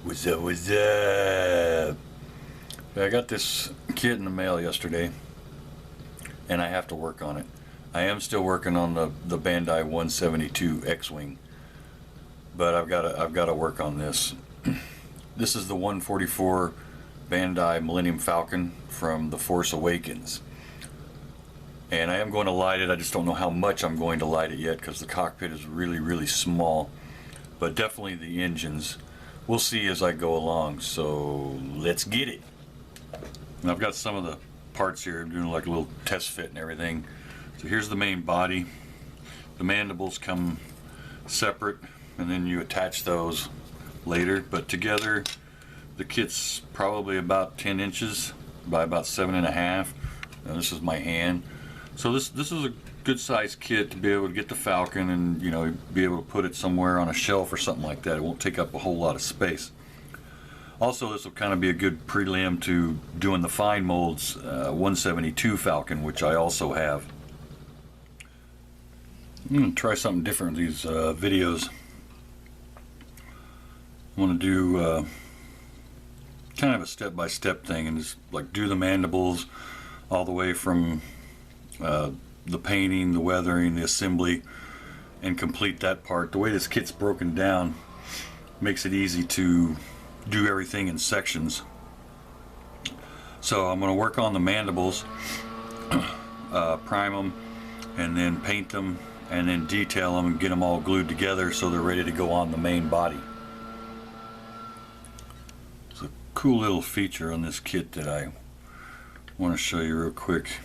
What's up, what's up? I got this kit in the mail yesterday, and I have to work on it. I am still working on the Bandai 172 X-Wing, but I've got to work on this. This is the 144 Bandai Millennium Falcon from the Force Awakens. And I am going to light it. I just don't know how much I'm going to light it yet because the cockpit is really, really small. But definitely the engines. We'll see as I go along. So let's get it. And I've got some of the parts here. I'm doing like a little test fit and everything. So here's the main body. The mandibles come separate, and then you attach those later. But together, the kit's probably about 10 inches by about 7.5. Now, this is my hand. So this is a good sized kit to be able to get the Falcon and, you know, be able to put it somewhere on a shelf or something like that. It won't take up a whole lot of space. Also, this will kind of be a good prelim to doing the fine molds 172 Falcon, which I also have. I'm going to try something different with these videos. I want to do kind of a step-by-step thing and just like do the mandibles all the way from the painting, the weathering, the assembly, and complete that part. The way this kit's broken down makes it easy to do everything in sections. So I'm going to work on the mandibles, prime them, and then paint them, and then detail them and get them all glued together so they're ready to go on the main body. It's a cool little feature on this kit that I want to show you real quick.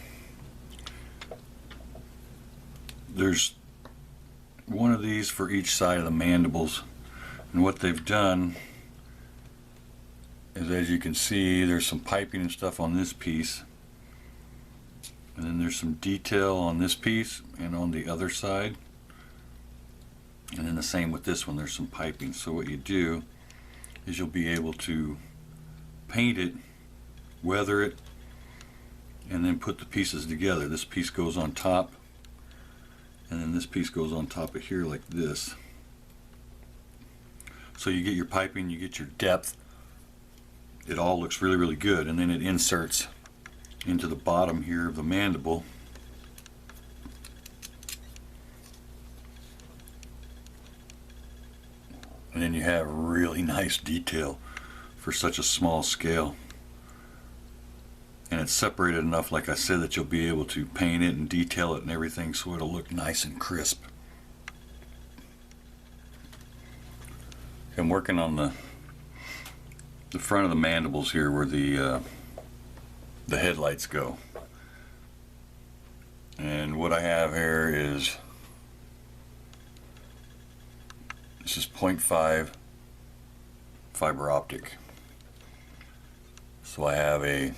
There's one of these for each side of the mandibles, and what they've done is, as you can see, there's some piping and stuff on this piece, and then there's some detail on this piece and on the other side, and then the same with this one. There's some piping. So what you do is you'll be able to paint it, weather it, and then put the pieces together. This piece goes on top, and then this piece goes on top of here like this. So you get your piping, you get your depth. It all looks really, really good, and then it inserts into the bottom here of the mandible. And then you have really nice detail for such a small scale. And it's separated enough, like I said, that you'll be able to paint it and detail it and everything so it'll look nice and crisp. I'm working on the front of the mandibles here where the headlights go. And what I have here is, this is 0.5 fiber optic. So I have a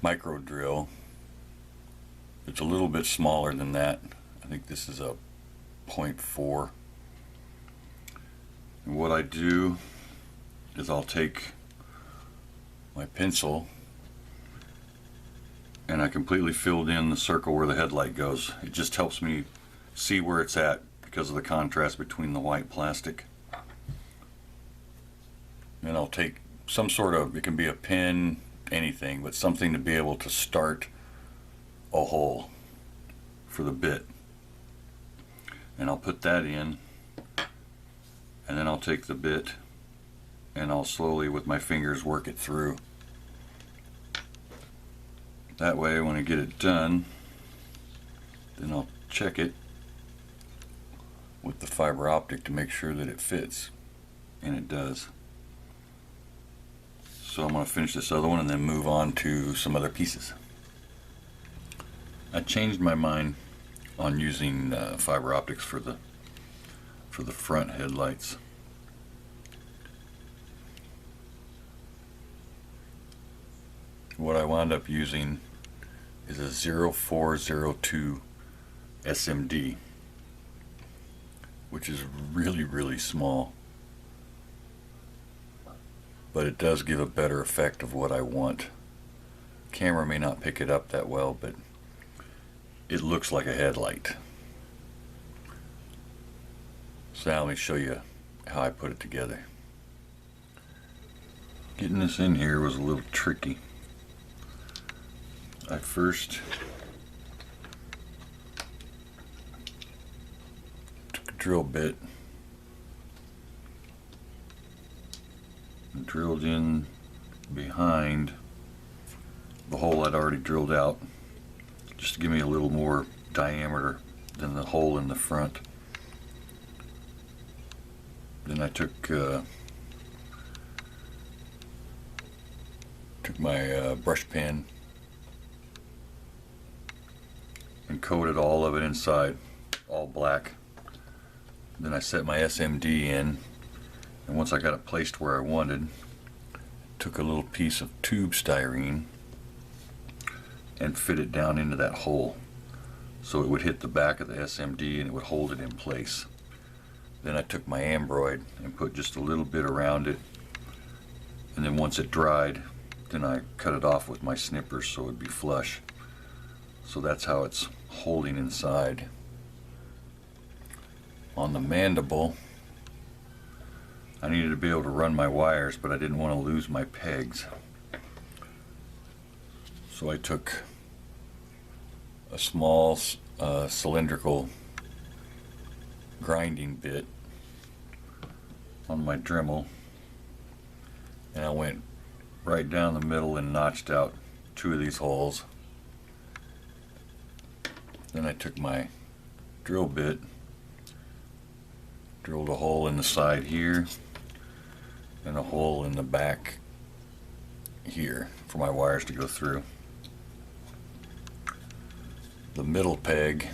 micro drill. It's a little bit smaller than that. I think this is a 0.4. And what I do is I'll take my pencil and I completely filled in the circle where the headlight goes. It just helps me see where it's at because of the contrast between the white plastic. And I'll take some sort of, it can be a pen, anything, but something to be able to start a hole for the bit. And I'll put that in, and then I'll take the bit and I'll slowly with my fingers work it through. That way when I get it done, then I'll check it with the fiber optic to make sure that it fits, and it does. So I'm going to finish this other one and then move on to some other pieces. I changed my mind on using fiber optics for the front headlights. What I wound up using is a 0402 SMD, which is really, really small. But it does give a better effect of what I want. Camera may not pick it up that well, but it looks like a headlight. So now let me show you how I put it together. Getting this in here was a little tricky. I first took a drill bit and drilled in behind the hole I'd already drilled out, just to give me a little more diameter than the hole in the front. Then I took my brush pen and coated all of it inside, all black. Then I set my SMD in, and once I got it placed where I wanted, took a little piece of tube styrene and fit it down into that hole so it would hit the back of the SMD and it would hold it in place. Then I took my ambroid and put just a little bit around it, and then once it dried, then I cut it off with my snippers so it would be flush. So that's how it's holding inside. On the mandible, I needed to be able to run my wires, but I didn't want to lose my pegs. So I took a small cylindrical grinding bit on my Dremel, and I went right down the middle and notched out 2 of these holes. Then I took my drill bit, drilled a hole in the side here and a hole in the back here for my wires to go through. The middle peg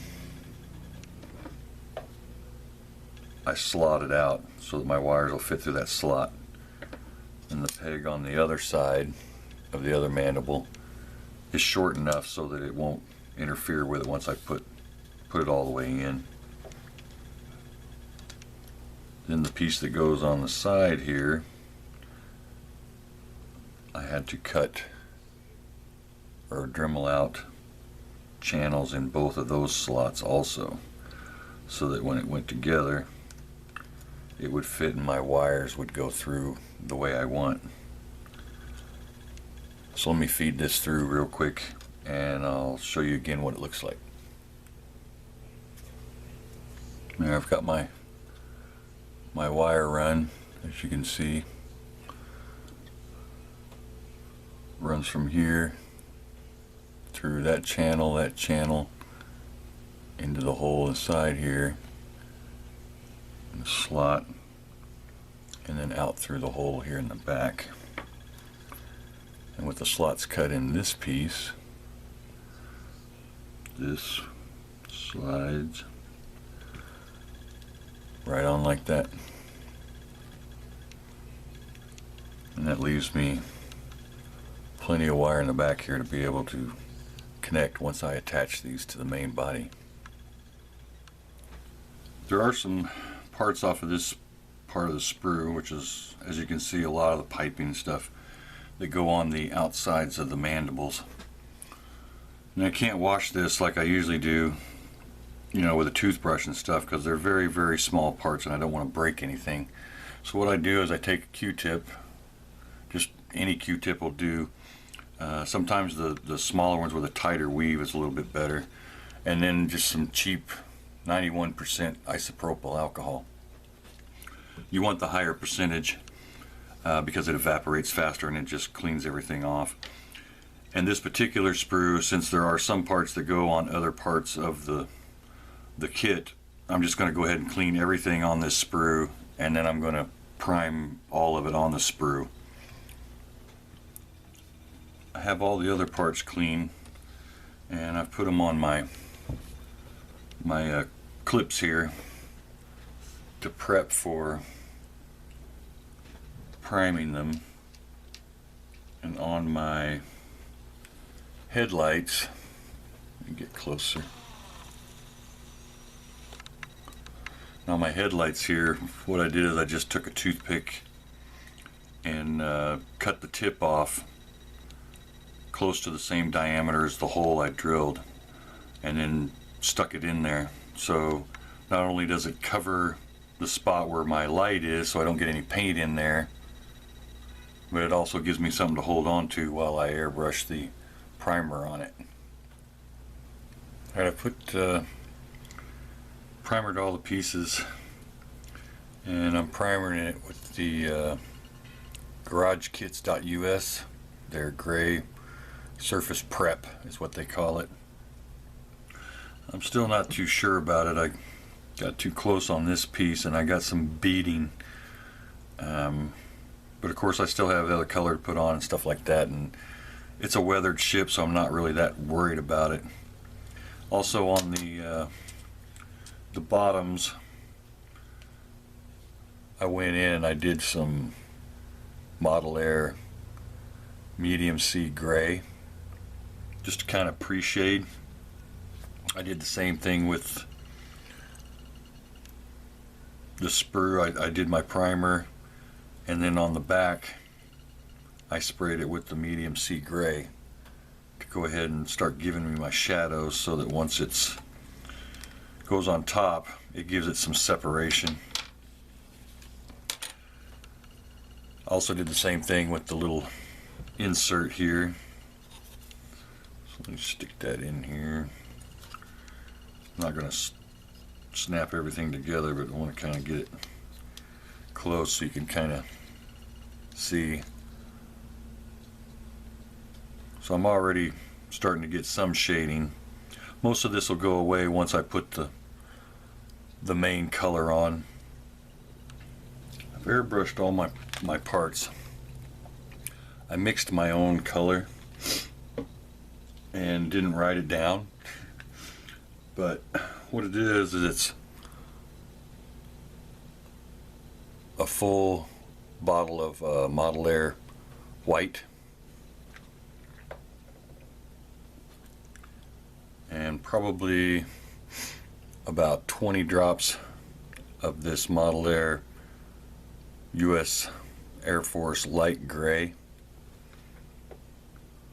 I slotted out so that my wires will fit through that slot, and the peg on the other side of the other mandible is short enough so that it won't interfere with it once I put it all the way in. Then the piece that goes on the side here, I had to cut or Dremel out channels in both of those slots also, so that when it went together it would fit and my wires would go through the way I want. So let me feed this through real quick and I'll show you again what it looks like. There, I've got my wire run, as you can see. Runs from here through that channel, into the hole inside here, in the slot, and then out through the hole here in the back. And with the slots cut in this piece, this slides right on like that. And that leaves me plenty of wire in the back here to be able to connect once I attach these to the main body. There are some parts off of this part of the sprue, which is, as you can see, a lot of the piping stuff that go on the outsides of the mandibles. And I can't wash this like I usually do, you know, with a toothbrush and stuff, because they're very, very small parts and I don't want to break anything. So what I do is I take a Q-tip, just any Q-tip will do. Sometimes the smaller ones with a tighter weave is a little bit better. And then just some cheap 91% isopropyl alcohol. You want the higher percentage because it evaporates faster and it just cleans everything off. And this particular sprue, since there are some parts that go on other parts of the kit, I'm just going to go ahead and clean everything on this sprue, and then I'm going to prime all of it on the sprue. I have all the other parts clean, and I've put them on my clips here to prep for priming them. And on my headlights, let me get closer. Now my headlights here, what I did is I just took a toothpick and cut the tip off close to the same diameter as the hole I drilled, and then stuck it in there. So not only does it cover the spot where my light is so I don't get any paint in there, but it also gives me something to hold on to while I airbrush the primer on it. Alright, I put primered all the pieces, and I'm primering it with the garagekits.us. Their gray surface prep is what they call it. I'm still not too sure about it. I got too close on this piece and I got some beading, but of course I still have other color to put on and stuff like that, and it's a weathered ship, so I'm not really that worried about it. Also on the bottoms, I went in and I did some Model Air medium sea gray just to kind of pre-shade. I did the same thing with the sprue. I did my primer, and then on the back I sprayed it with the medium sea gray to go ahead and start giving me my shadows, so that once it goes on top it gives it some separation. Also did the same thing with the little insert here. So let me stick that in here. I'm not going to snap everything together, but I want to kind of get it close so you can kind of see. So I'm already starting to get some shading. Most of this will go away once I put the main color on. I've airbrushed all my parts. I mixed my own color and didn't write it down, but what it is it's a full bottle of Model Air white and probably about 20 drops of this Model Air US Air Force light gray,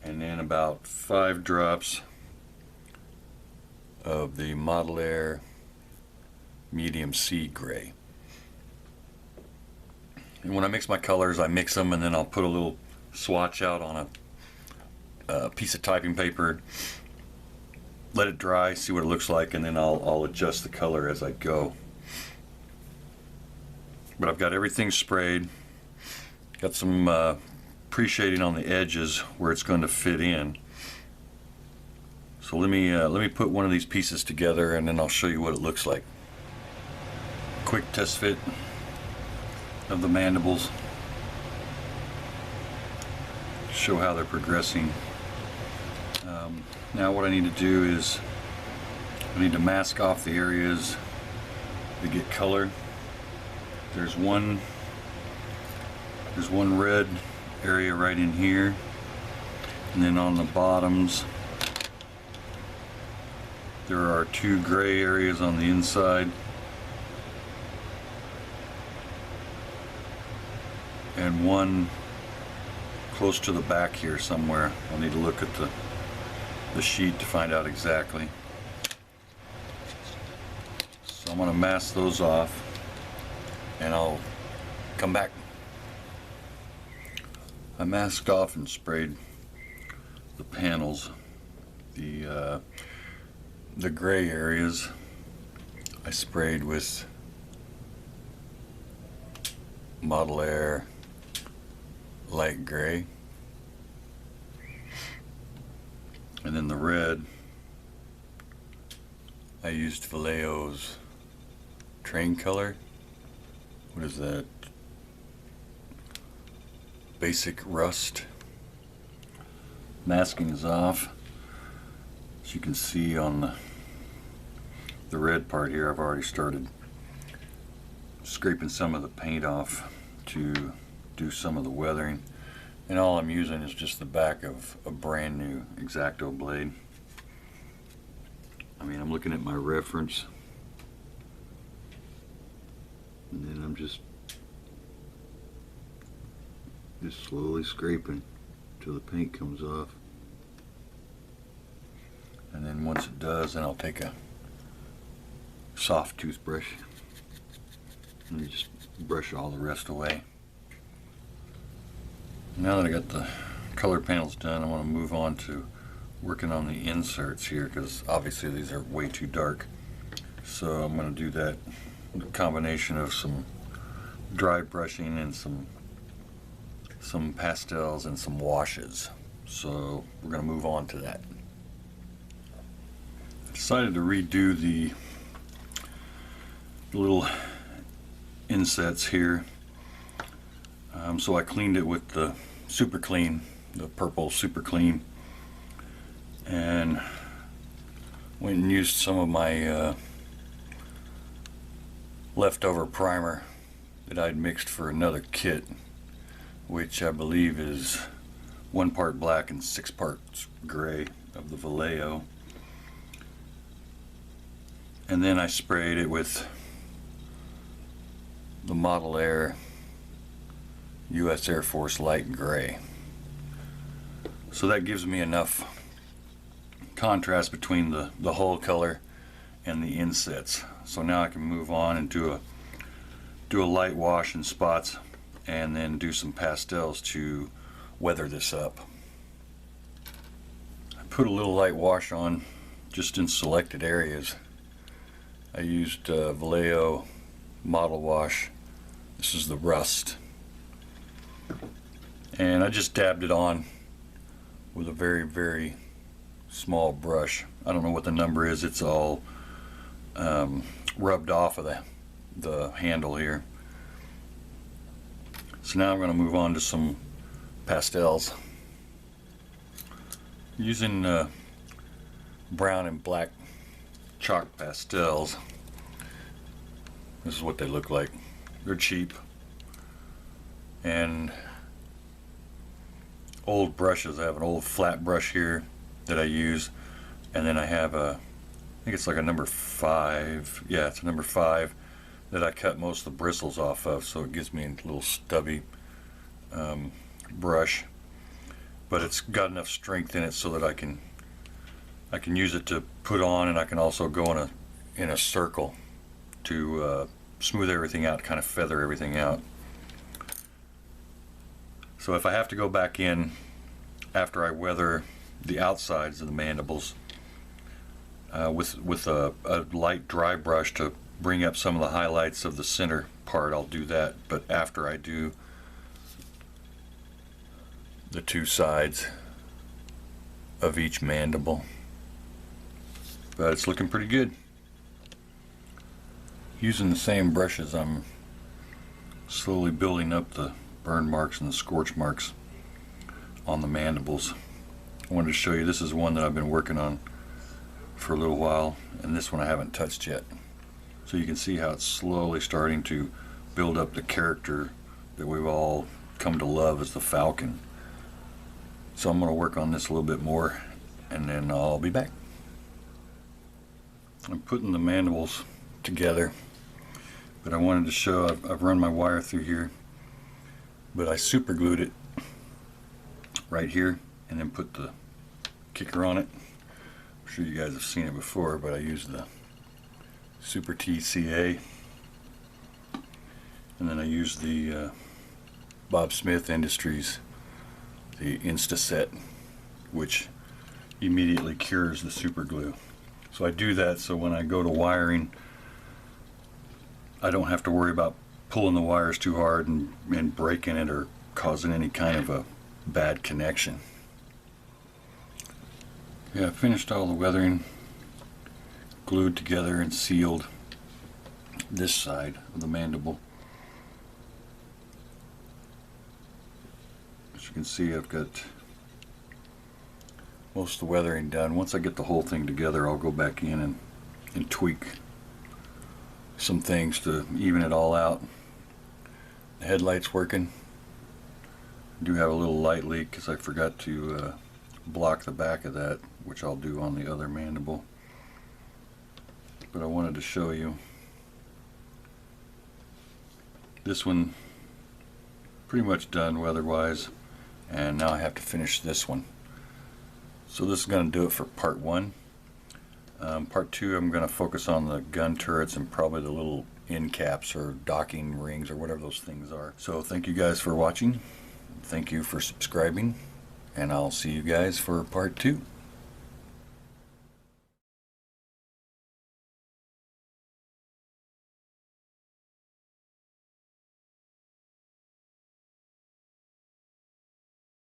and then about 5 drops of the Model Air medium sea gray. And when I mix my colors, I mix them and then I'll put a little swatch out on a piece of typing paper, let it dry, see what it looks like, and then I'll adjust the color as I go. But I've got everything sprayed, got some pre-shading on the edges where it's going to fit in. So let me put one of these pieces together and then I'll show you what it looks like. Quick test fit of the mandibles. Show how they're progressing. Now what I need to do is I need to mask off the areas to get color. There's one red area right in here, and then on the bottoms there are 2 gray areas on the inside and one close to the back here somewhere. I'll need to look at the sheet to find out exactly. So I'm going to mask those off and I'll come back. I masked off and sprayed the panels. The gray areas I sprayed with Model Air light gray, and then the red I used Vallejo's train color. What is that? Basic rust. Masking is off. As you can see on the red part here, I've already started scraping some of the paint off to do some of the weathering, and all I'm using is just the back of a brand new X-Acto blade. I mean, I'm looking at my reference and then I'm just slowly scraping till the paint comes off, and then once it does, then I'll take a soft toothbrush and just brush all the rest away. Now that I got the color panels done, I want to move on to working on the inserts here, because obviously these are way too dark. So I'm going to do that with a combination of some dry brushing and some pastels and some washes. So we're going to move on to that. I decided to redo the little insets here. So I cleaned it with the Super Clean, the purple Super Clean, and went and used some of my leftover primer that I'd mixed for another kit, which I believe is 1 part black and 6 parts gray of the Vallejo. And then I sprayed it with the Model Air US Air Force Light Gray. So that gives me enough contrast between the hull color and the insets. So now I can move on and do a light wash in spots, and then do some pastels to weather this up. I put a little light wash on just in selected areas. I used Vallejo Model Wash. This is the Rust. And I just dabbed it on with a very, very small brush. I don't know what the number is. It's all rubbed off of the handle here. So now I'm going to move on to some pastels. Using brown and black chalk pastels. This is what they look like. They're cheap. And old brushes. I have an old flat brush here that I use, and then I have I think it's like a number 5. Yeah, it's a number 5 that I cut most of the bristles off of, so it gives me a little stubby brush, but it's got enough strength in it so that I can use it to put on, and I can also go in a circle to smooth everything out, kind of feather everything out. So if I have to go back in after I weather the outsides of the mandibles with a light dry brush to bring up some of the highlights of the center part, I'll do that. But after I do the 2 sides of each mandible. But it's looking pretty good. Using the same brushes, I'm slowly building up the burn marks and the scorch marks on the mandibles. I wanted to show you, this is one that I've been working on for a little while, and this one I haven't touched yet. So you can see how it's slowly starting to build up the character that we've all come to love as the Falcon. So I'm going to work on this a little bit more, and then I'll be back. I'm putting the mandibles together, but I wanted to show, I've run my wire through here, but I super glued it right here and then put the kicker on it. I'm sure you guys have seen it before, but I used the Super TCA, and then I used the Bob Smith Industries, the Instaset, which immediately cures the super glue. So I do that so when I go to wiring, I don't have to worry about pulling the wires too hard and breaking it or causing any kind of a bad connection. Yeah, I finished all the weathering, glued together and sealed this side of the mandible. As you can see, I've got most of the weathering done. Once I get the whole thing together, I'll go back in and tweak some things to even it all out. The headlight's working. I do have a little light leak because I forgot to block the back of that, which I'll do on the other mandible. But I wanted to show you this one, pretty much done weather-wise, and now I have to finish this one. So this is going to do it for part 1. Part 2, I'm going to focus on the gun turrets and probably the little end caps or docking rings or whatever those things are. So thank you guys for watching. thank you for subscribing, and I'll see you guys for part 2.